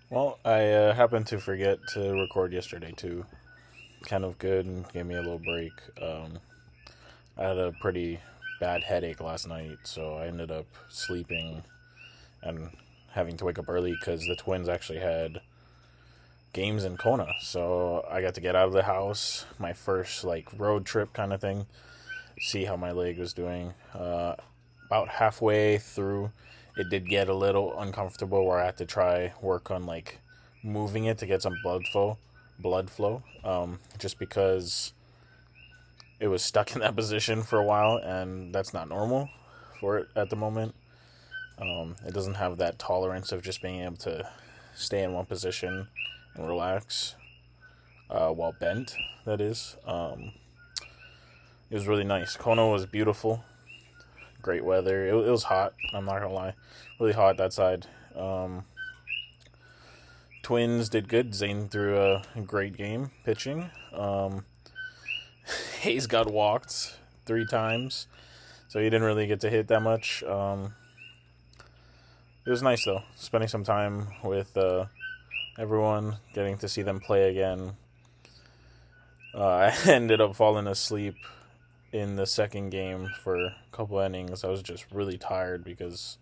Well, I happened to forget to record yesterday too. Kind of good and gave me a little break. I had a pretty bad headache last night, so I ended up sleeping and having to wake up early because the twins actually had games in Kona. So I got to get out of the house, my first like road trip kind of thing, see how my leg was doing. About halfway through, it did get a little uncomfortable where I had to try work on like moving it to get some blood flow. Just because it was stuck in that position for a while, and that's not normal for it at the moment. It doesn't have that tolerance of just being able to stay in one position and relax while bent. That is. It was really nice. Kona was beautiful. Great weather. It was hot. I'm not gonna lie, really hot that side. Twins did good. Zane threw a great game pitching. Hayes got walked 3 times, so he didn't really get to hit that much. It was nice though, spending some time with everyone, getting to see them play again. I ended up falling asleep in the second game for a couple innings. I was just really tired because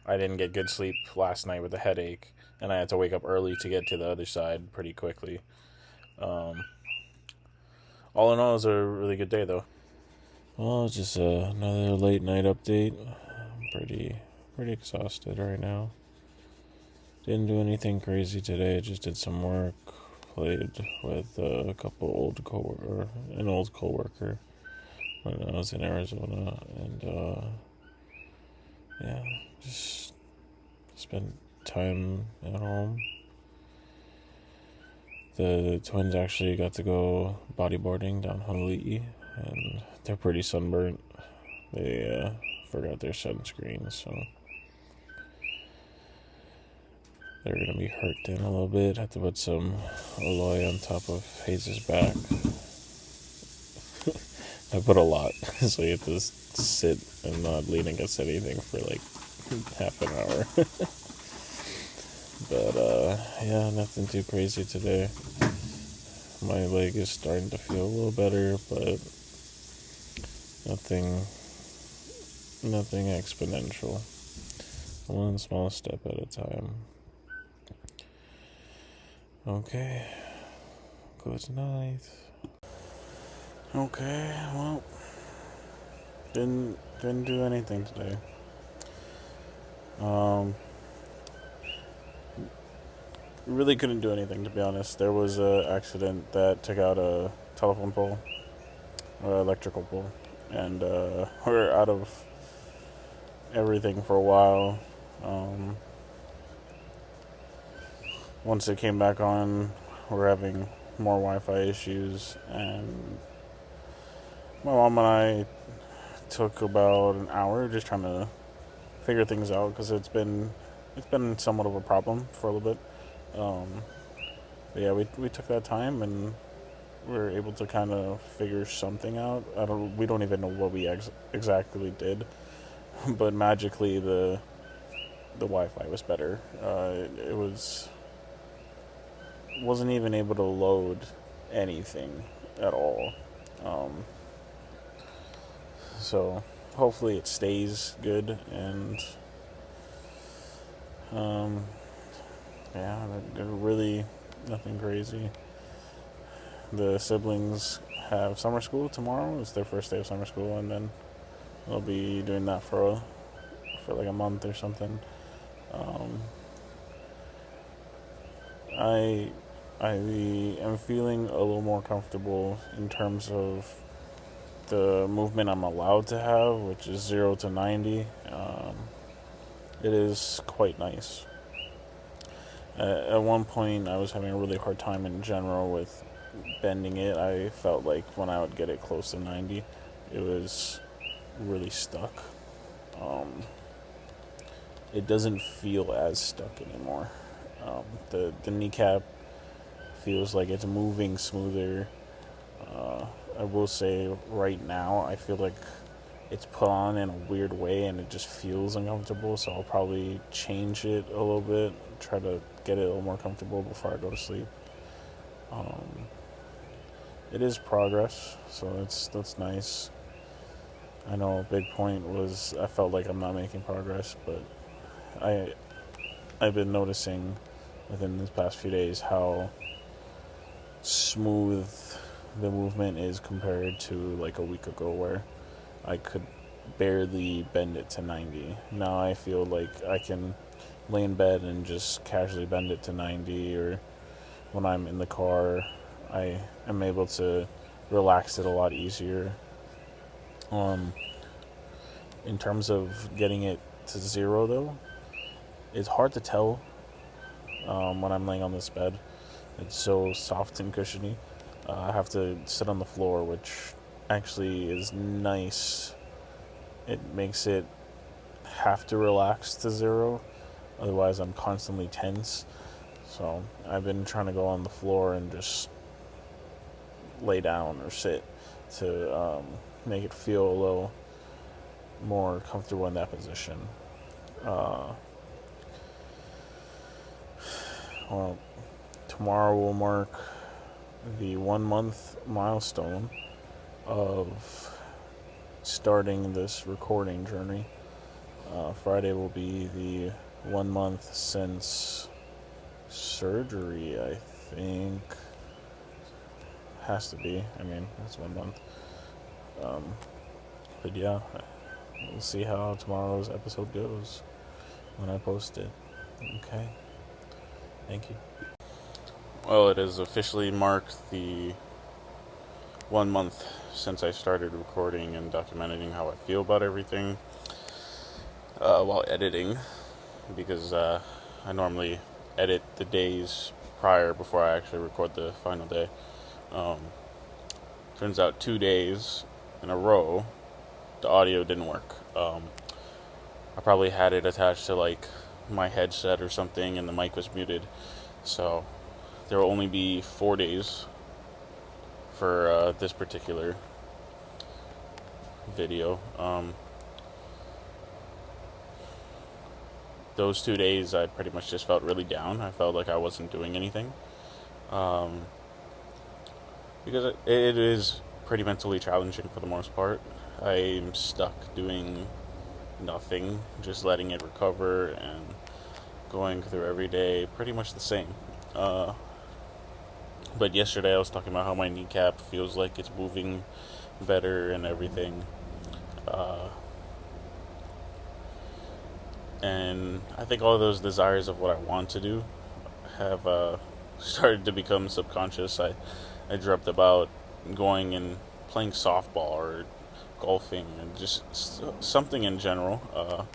I didn't get good sleep last night with a headache, and I had to wake up early to get to the other side pretty quickly. Um, all in all, it was a really good day, though. Well, it's just another late night update. I'm pretty exhausted right now. Didn't do anything crazy today. Just did some work. Played with a couple or an old coworker when I was in Arizona, and yeah, just spent time at home. The twins actually got to go bodyboarding down Honolulu, and they're pretty sunburnt. They forgot their sunscreen, so they're gonna be hurt in a little bit. Have to put some aloe on top of Hayes' back. I put a lot, so you have to sit and not lean against anything for like half an hour. But yeah, nothing too crazy today. My leg is starting to feel a little better, but nothing exponential. One small step at a time. Okay. Good night. Okay, well, didn't do anything today. Really couldn't do anything, to be honest. There was a accident that took out a telephone pole, or electrical pole, and we're out of everything for a while. Um, Once it came back on, we're having more Wi-Fi issues, and my mom and I took about an hour just trying to figure things out because it's been somewhat of a problem for a little bit. But yeah, we took that time and we were able to kind of figure something out. We don't even know what we exactly did, but magically the Wi-Fi was better. It wasn't even able to load anything at all. Um, so hopefully it stays good, and um, yeah, they're really nothing crazy. The siblings have summer school tomorrow. It's their first day of summer school, and then they'll be doing that for like a month or something. Um, I I am feeling a little more comfortable in terms of the movement I'm allowed to have, which is 0 to 90. It is quite nice. At one point, I was having a really hard time in general with bending it. I felt like when I would get it close to 90, it was really stuck. Um, it doesn't feel as stuck anymore. The kneecap feels like it's moving smoother. I will say right now, I feel like it's put on in a weird way and it just feels uncomfortable. So I'll probably change it a little bit, try to get it a little more comfortable before I go to sleep. It is progress, so that's nice. I know a big point was I felt like I'm not making progress, but I I've been noticing within these past few days how smooth the movement is compared to like a week ago where I could barely bend it to 90. Now I feel like I can lay in bed and just casually bend it to 90, or when I'm in the car, I am able to relax it a lot easier. Um, in terms of getting it to zero, though, it's hard to tell when I'm laying on this bed. It's so soft and cushiony. I have to sit on the floor, which actually is nice. It makes it have to relax to zero, otherwise, I'm constantly tense. So, I've been trying to go on the floor and just lay down or sit to make it feel a little more comfortable in that position. Uh, well, tomorrow will mark the 1 month milestone of starting this recording journey. Friday will be the 1 month since surgery, I think. Has to be. I mean, it's 1 month. But yeah, we'll see how tomorrow's episode goes when I post it. Okay. Thank you. Well, it has officially marked the 1 month since I started recording and documenting how I feel about everything while editing, because I normally edit the days prior before I actually record the final day. Turns out 2 days in a row, the audio didn't work. I probably had it attached to like my headset or something, and the mic was muted. So there will only be 4 days for this particular video. Those 2 days, I pretty much just felt really down. I felt like I wasn't doing anything. Because it is pretty mentally challenging for the most part. I'm stuck doing nothing, just letting it recover and going through every day pretty much the same. But yesterday I was talking about how my kneecap feels like it's moving better and everything. And I think all of those desires of what I want to do have started to become subconscious. I dreamt about going and playing softball or golfing and just something in general.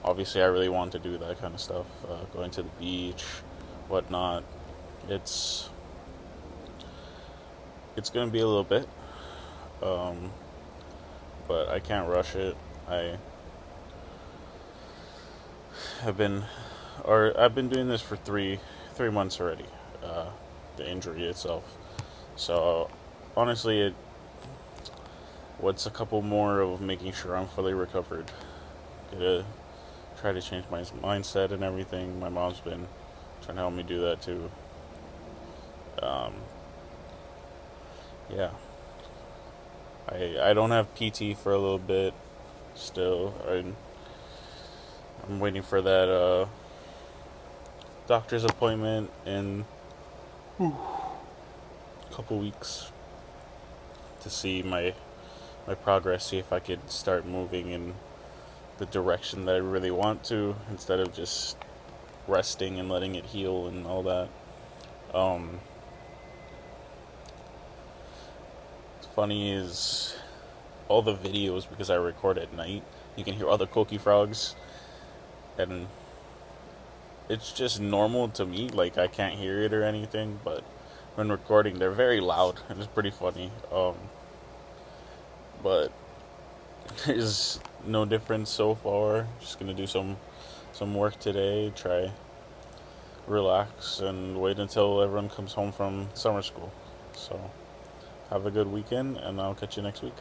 Obviously, I really want to do that kind of stuff. Going to the beach, whatnot. It's going to be a little bit, but I can't rush it. I've been doing this for three months already. The injury itself. So honestly, what's a couple more of making sure I'm fully recovered? Gotta try to change my mindset and everything. My mom's been trying to help me do that too. Yeah. I don't have PT for a little bit still. I'm waiting for that doctor's appointment in a couple weeks to see my progress, see if I could start moving in the direction that I really want to, instead of just resting and letting it heal and all that. What's funny is all the videos, because I record at night, you can hear all the coqui frogs, and it's just normal to me, like I can't hear it or anything, but when recording they're very loud and it's pretty funny. But there's no difference so far. Just gonna do some work today, try relax and wait until everyone comes home from summer school. So have a good weekend, and I'll catch you next week.